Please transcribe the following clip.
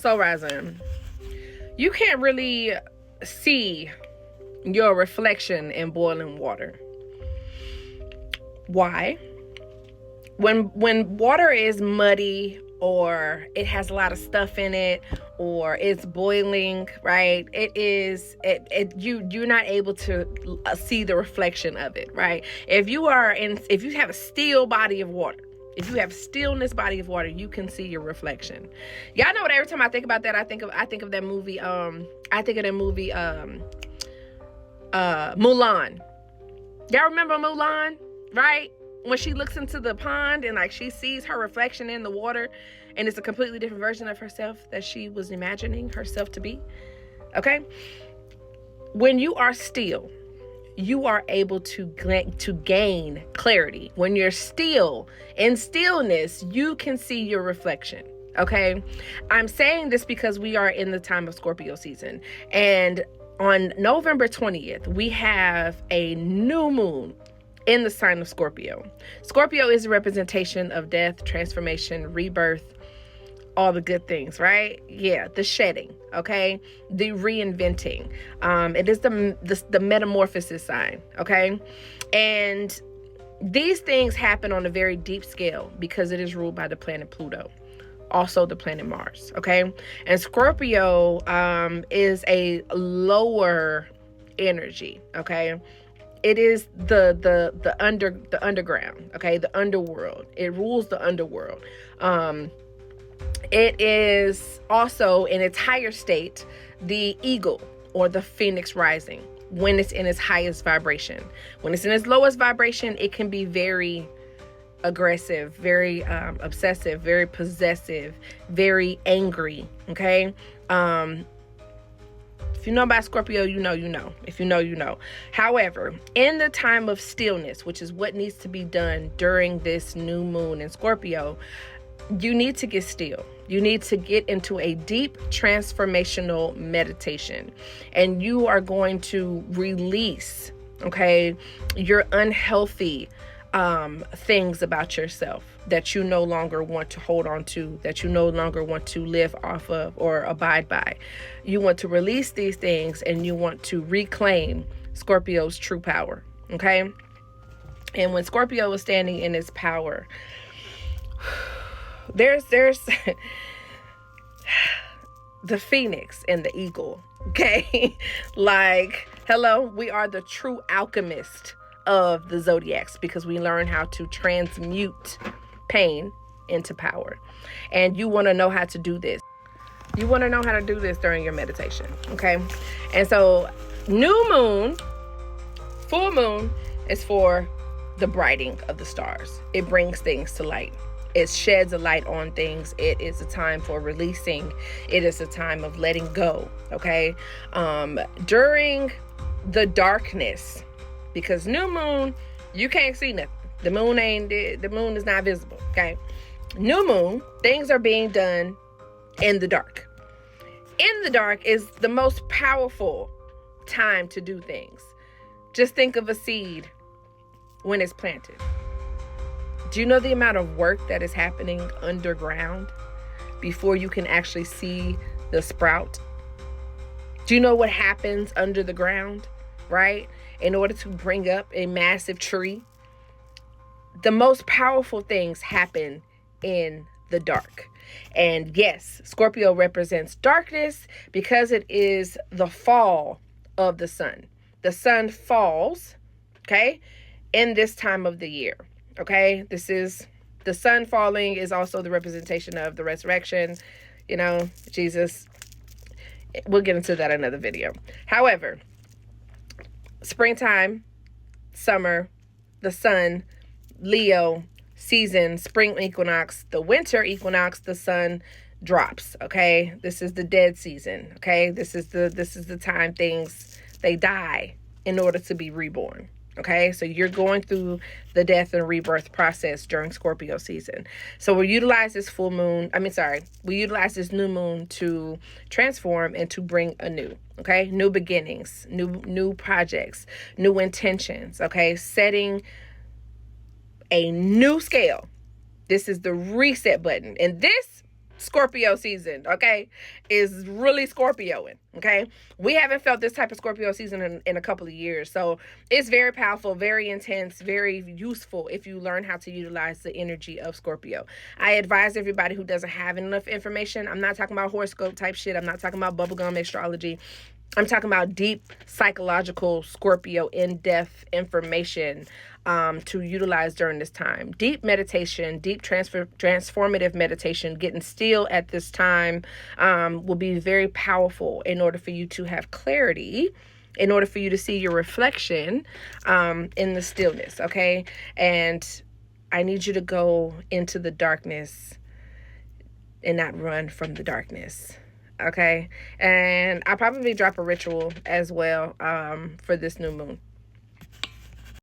So rising, you can't really see your reflection in boiling water. Why? When water is muddy, or it has a lot of stuff in it, or it's boiling, right? You're not able to see the reflection of it, right? If you have a still body of water, if you have stillness body of water, you can see your reflection. Y'all know what? Every time I think about that, I think of that movie. Mulan. Y'all remember Mulan, right? When she looks into the pond and like she sees her reflection in the water, and it's a completely different version of herself that she was imagining herself to be. Okay? When you are still, you are able to gain clarity. When you're still, in stillness, you can see your reflection. Okay? I'm saying this because we are in the time of Scorpio season. And on November 20th, we have a new moon in the sign of Scorpio. Scorpio is a representation of death, transformation, rebirth, all the good things, right? Yeah, the shedding, okay? The reinventing. It is the metamorphosis sign, okay? And these things happen on a very deep scale because it is ruled by the planet Pluto, also the planet Mars, okay? And Scorpio is a lower energy, okay? It is the underground, okay? The underworld. It rules the underworld. It is also, in its higher state, the eagle or the phoenix rising when it's in its highest vibration. When it's in its lowest vibration, it can be very aggressive, very obsessive, very possessive, very angry, okay? If you know about Scorpio, you know. If you know, you know. However, in the time of stillness, which is what needs to be done during this new moon in Scorpio, you need to get still. You need to get into a deep transformational meditation. And you are going to release, okay, your unhealthy things about yourself that you no longer want to hold on to, that you no longer want to live off of or abide by. You want to release these things and you want to reclaim Scorpio's true power, okay? And when Scorpio is standing in its power, there's the phoenix and the eagle, okay? Like, hello, we are the true alchemist of the zodiacs because we learn how to transmute pain into power. And you want to know how to do this. You want to know how to do this during your meditation, okay? And so new moon, full moon is for the brighting of the stars. It brings things to light. It sheds a light on things. It is a time for releasing. It is a time of letting go, okay? During the darkness, because new moon, you can't see nothing. The moon is not visible, okay? New moon, things are being done in the dark. In the dark is the most powerful time to do things. Just think of a seed when it's planted. Do you know the amount of work that is happening underground before you can actually see the sprout? Do you know what happens under the ground, right? In order to bring up a massive tree? The most powerful things happen in the dark. And yes, Scorpio represents darkness because it is the fall of the sun. The sun falls, okay, in this time of the year. Okay, this is the sun falling is also the representation of the resurrection, you know, Jesus. We'll get into that in another video. However, springtime, summer, the sun, Leo, season, spring equinox, the winter equinox, the sun drops. Okay, this is the dead season. Okay, this is the time they die in order to be reborn. Okay, so you're going through the death and rebirth process during Scorpio season. So we utilize this we utilize this new moon to transform and to bring anew. Okay, new beginnings, new projects, new intentions. Okay, setting a new scale. This is the reset button. And this Scorpio season, okay, is really Scorpioing, okay? We haven't felt this type of Scorpio season in a couple of years. So it's very powerful, very intense, very useful if you learn how to utilize the energy of Scorpio. I advise everybody who doesn't have enough information. I'm not talking about horoscope type shit. I'm not talking about bubblegum astrology. I'm talking about deep psychological Scorpio in-depth information to utilize during this time. Deep meditation, deep transformative meditation, getting still at this time will be very powerful in order for you to have clarity, in order for you to see your reflection in the stillness, okay? And I need you to go into the darkness and not run from the darkness. Okay, and I'll probably drop a ritual as well for this new moon.